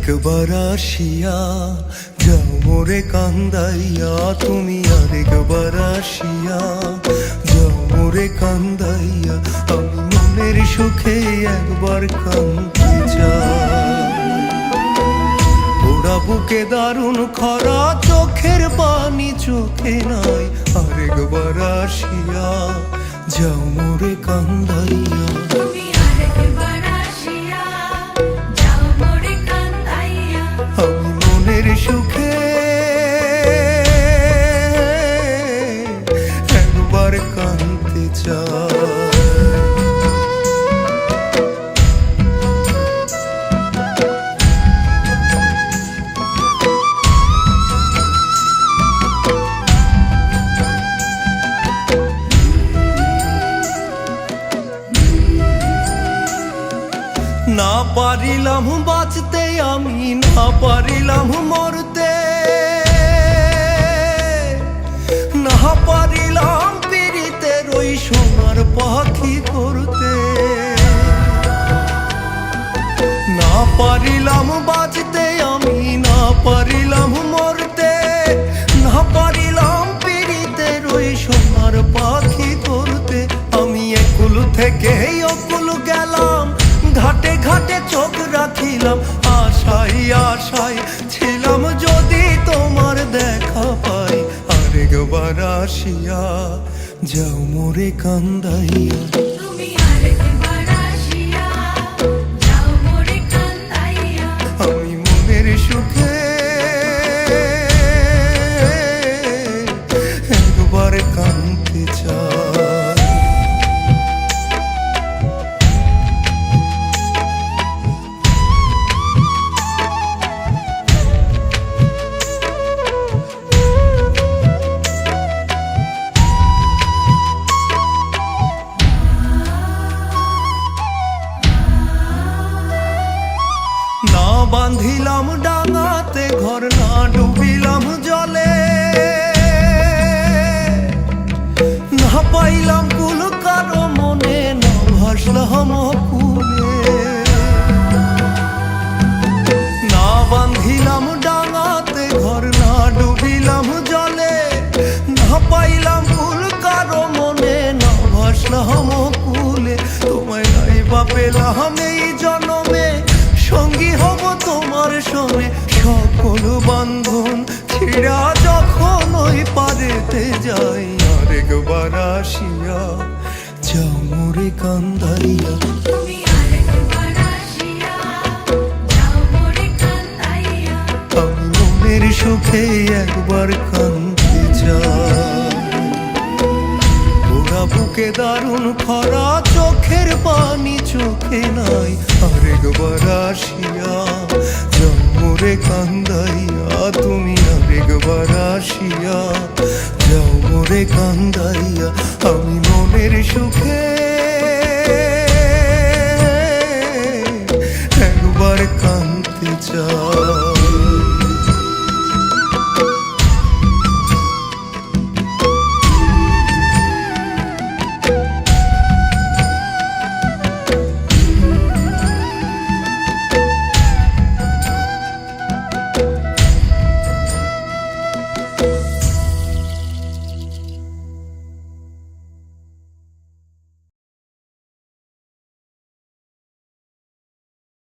আরেকবার আসিয়া যাও মোরে কান্দাইয়া, তুমি আরেকবার আসিয়া যাও মোরে কান্দাইয়া। আমি মনের সুখে একবার কাঁদতে চাই। ওরা বুকে দারুণ খরা, চোখের পানি চোখে নাই। আরেকবার আসিয়া যাও মোরে কান্দাইয়া। আমি মনের সুখে একবার কাঁদতে চাই। না পারিলাম বাঁচতে আমি, না পারিলাম মরতে, না পারিলাম পীড়িতের ওই সোনার পাখি করতে। না পারিলাম বাঁচতে আমি, না পারিলাম মরতে, না পারিলাম পীড়িতের ওই সোনার পাখি করতে। আমি একুল থেকে অকুল গেলাম, ঘাটে ঘাটে চোখ রাখিলাম, আশাই আশাই ছিলাম যদি তোমার দেখা পাই। আরেকবার আসিয়া যাও মোরে কান্দাইয়া। আমি মনের সুখে একবার কাঁদতে চাই। না বাঁধিলাম ডাঙাতে ঘর, না ডুবিলাম জলে, না পাইলাম কুল কারো মনে, না ভাসলাম কুলে। না বাঁধিলাম ডাঙাতে ঘর, না ডুবিলাম জলে, না পাইলাম কুল কারো মনে, না ভাসলাম কুলে। তোমায় নাই বা পেলাম এই জনমে, সঙ্গী হব তোমার সঙ্গে। সকল বান্ধন ছিড়া যখন ওই পারেতে যাই। আরেকবার আসিয়া যাও মোরে কান্দাইয়া। আমি মনের সুখে একবার কাঁদতে চাই। ওরা বুকে দারুণ খরা, চোখের পানি চোখে নাই। আরেকবার আসিয়া যাও মোরে কান্দাইয়া। তুমি আরেকবার আসিয়া যাও মোরে কান্দাইয়া।